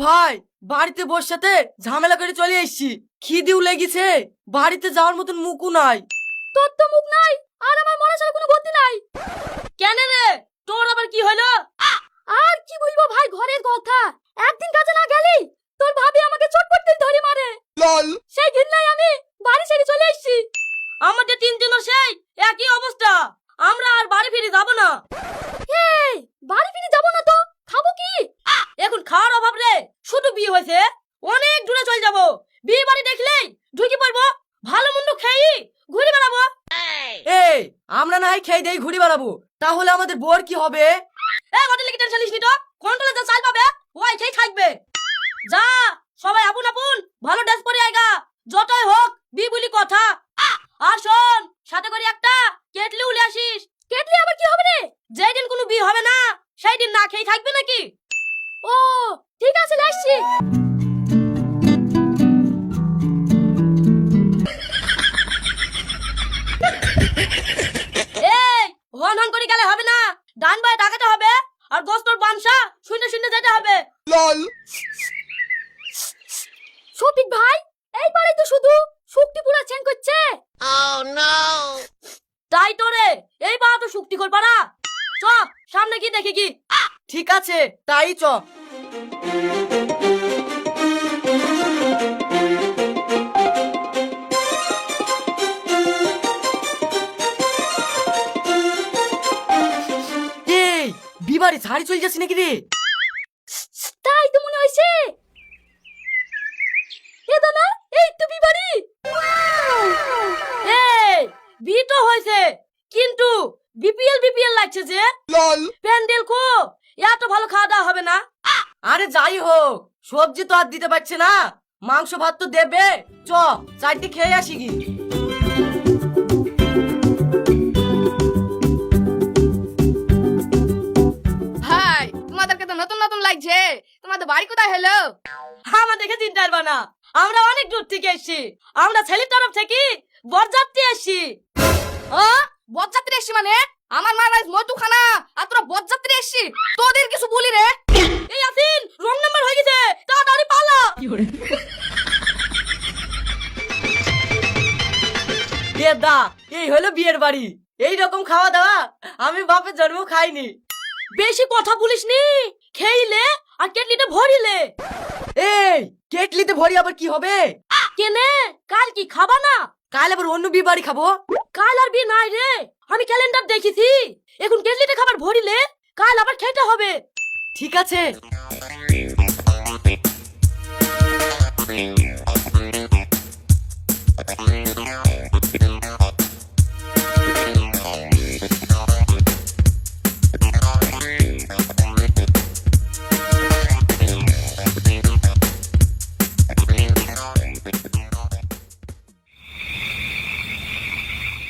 ভাই, বাড়িতে বসাতে ঝামেলা করে চলে এসেছি। খিদেও লেগেছে, বাড়িতে যাওয়ার মতন মুখও নাই। তোর তো মুখ নাই আর আমার মরার কোনো গতি নাই। কেন রে, তোর আবার কি হলো? আর কি বলবো ভাই, ঘরের কথা। একদিন কাজে না গেলি তোর ভাবি আমাকে চটপট ধরে মারে। লল সেই ঘৃণায় আমি বাড়ি ছেড়ে চলে এসেছি। আমাদের তিনজনের সেই একই অবস্থা। আমরা আর বাড়ি ফিরে যাব না। এই বাড়ি ফিরে যাব না তো খাবো কি? এখন খাওয়ার অভাব রে, শুধু বিয়ে হয়েছে, অনেক দূরে চলে যাব। বিয়ে বাড়ি দেখলেই ঢুকে পড়বো, ভালো মন্দ খেয়ে ঘুরে বেড়াবো। এই আমরা না হয় খেয়ে দেই ঘুরে বেড়াবো, তাহলে আমাদের বর কি হবে? এ হোটেলে কি টেনশন নিস নি তো, কন্ট্রোলে যা চাল পাবে ওই খেয়ে থাকবে। যা, সবাই আপন আপন ভালো ড্রেস পরে আইগা, যতই হোক বিয়ে বলি কথা। আর শোন, সাথে করে একটা কেটলি উলে আসিস। কেটলি আবার কি হবে রে? যেই দিন কোনো বিয়ে হবে না সেই দিন না খেয়ে থাকবে নাকি? ও ঠিক আছে, আসছি। এই হন হন করে গেলে হবে না, ডান বায়ে তাকাতে হবে আর গোস্তর বানসা শুনে শুনে যেতে হবে। লল শফিক ভাই, এইবারে তো শুধু শুক্তি পুরা চেন করছে। তাই তো রে, এই বা তো শুক্তি কর পারা। চ সামনে কি দেখি কি। ঠিক আছে, তাই চ। এই বিবারে ঝাড়ি চলে যাচ্ছে নাকি রে? তাই তো মনে হইছে। এ দাদা, এই তো বিবাড়ি। এই বিয়ে তো হয়েছে, কিন্তু বিপিএল বিপিএল লাগছে যে। লল প্যান্ডেল কো, এত ভালো খাওয়া দাওয়া হবে না। আরে যাই হোক, সবজি তো আর দিতে পারছে না, মাংস ভাত তো দেবে। চ চারটি খেয়ে আসি কি। ভাই, তোমাদেরকে তো নতুন নতুন লাগছে। তোমাদের বাড়ি কোথায় হলো? আমার দেখে চিন্তা করবা না, আমরা অনেক দূর থেকে এসেছি। আমরা ছেলের তরফ থেকে বরযাত্রী এসেছি। ও বরযাত্রী এসছি মানে? আমার মা রাইস মধুখানা আর তোরা বরযাত্রী এসছি, তোদের কিছু বলি রে। এই আসিন, রং নাম্বার হয়ে গেছে, তাড়াতাড়ি পালা। দা, এই হলো বিয়ের বাড়ি। এই রকম খাওয়া দাওয়া আমি বাপের জন্ম খাইনি। বেশি কথা বলিস নি, খেইলে আর কেটলিতে ভরিলে। এই কেটলিতে ভরি আবার কি হবে? কেনে, কাল কি খাবা না? কাল আবার অন্য বিয়ে বাড়ি খাবো। কাল আর বিয়ে নাই রে, আমি ক্যালেন্ডার দেখেছি। এখন কেটলিতে খাবার ভরিলে কাল আবার খেতে হবে। ঠিক আছে।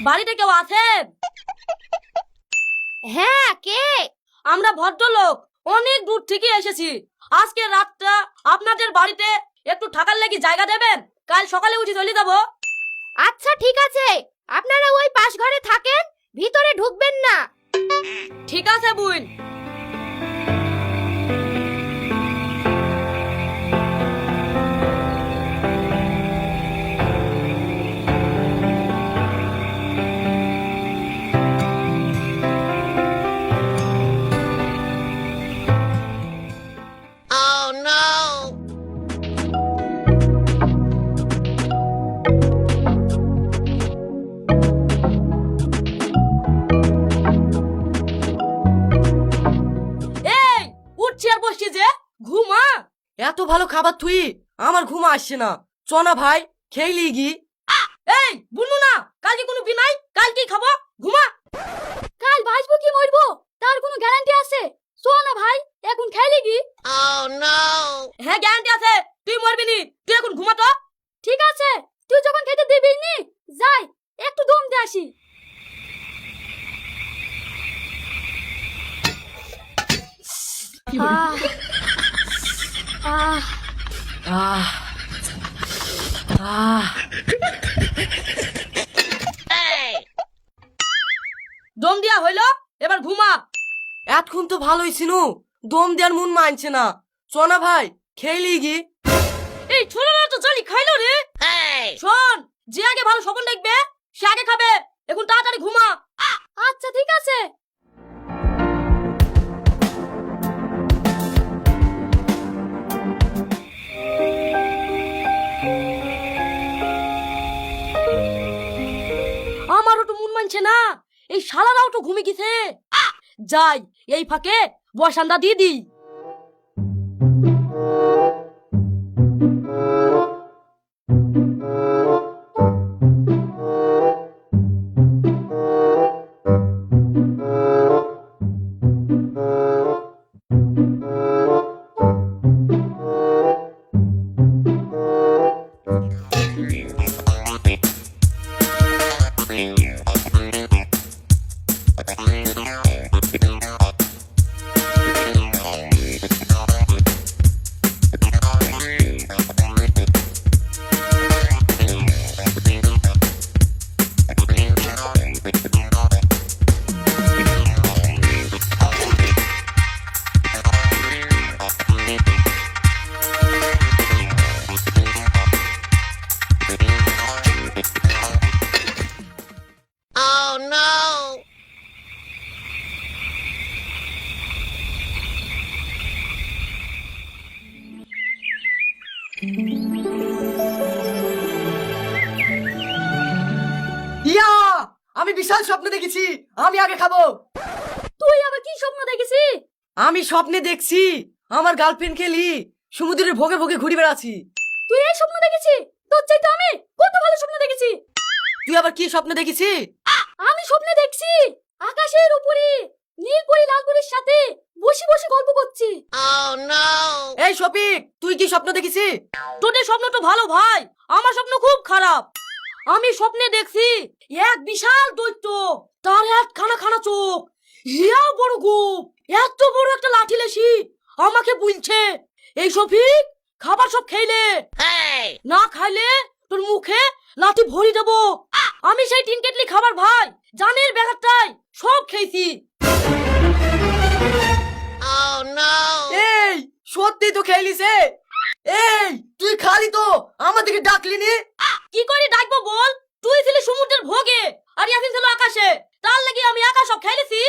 বাড়িতে কেউ আছেন? হ্যাঁ, কে? আমরা ভদ্রলোক, অনেক দূর থেকে এসেছি। আজকে রাতটা আপনাদের বাড়িতে একটু থাকার লাগি জায়গা দেবেন? কাল সকালে উঠে চলে যাবো। আচ্ছা ঠিক আছে, আপনারা ওই পাশ ঘরে থাকেন, ভিতরে ঢুকবেন না। ঠিক আছে বুইন। এই উঠছি আর বসছি যে, ঘুমা। এত ভালো খাবার তুই, আমার ঘুম আসছে না। চ না ভাই, খেয়ে গি। এই বুনু না, কালকে কোনো বি নাই, কাল কি খাবো? ঘুমা। কাল বাঁচবো কি মরবো তার কোনো গ্যারান্টি আছে? শোন না ভাই, এখন খেলি কি? হ্যাঁ গ্যারান্টি আছে, তুই মরবি নি। তুই এখন ঘুমা তো। ঠিক আছে, তুই যখন খেতে দিবি নি, যাই একটু দম দিয়ে আসি। আহ আহ আহ আহ দম দিয়া হইলো, এবার ঘুমা। এতক্ষণ তো ভালোই ছিল, দম দেওয়ার মন মানছে না। চ না ভাই, খেলি গি। এই ছোড়ারা তো জালি খাইলো রে। শোন, যে আগে ভালো স্বপ্ন দেখবে সে আগে খাবে। এখন তাড়াতাড়ি ঘুমা। আচ্ছা ঠিক আছে। আমারও তো মন মানছে না, এই শালারাও তো ঘুমে গেছে। যাই এই ফাঁকে বসান্দা দিয়ে দিই। ইয়া, আমি বিশাল স্বপ্ন দেখেছি, আমি আগে খাবো। তুই আবার কি স্বপ্ন দেখেছি? আমি স্বপ্নে দেখছি আমার গার্লফ্রেন্ড খেলি সমুদ্রের ভোগে ভোগে ঘুরে বেড়াচ্ছি। তুই এই স্বপ্ন দেখেছি? তোর চাইতে আমি কত ভালো স্বপ্ন দেখেছি। তুই আবার কি স্বপ্ন দেখেছি? আমি স্বপ্নে দেখছি আকাশের উপরে নীল পরি লাল পরির সাথে বসে বসে গল্প করছি। এই শফিক, তুই কি স্বপ্ন দেখেছি? তোদের স্বপ্ন তো ভালো ভাই, আমার স্বপ্ন খুব খারাপ। আমি স্বপ্নে দেখছি এক বিশাল দৈত্য, তার এক খানা খানা চোখ, হিয়া বড় গোপ, এত বড় একটা লাঠি লেসি আমাকে বলছে, এই শফিক খাবার সব খেলে, না খাইলে তোর মুখে লাঠি ভরি দেবো। আমি সেই টিন কেটলি খাবার ভাই জানের ব্যাঘাতটাই সব খেয়েছি। এই সত্যি তো খেলিছে? এই তুই খালি তো আমাদেরকে ডাকলি নি? কি করে ডাকবো বল? তুই ছিলি সমুদ্রের ভোগে আর ইয়াসিন ছিল আকাশে, তার লাগি আমি একা সব খেলেছি।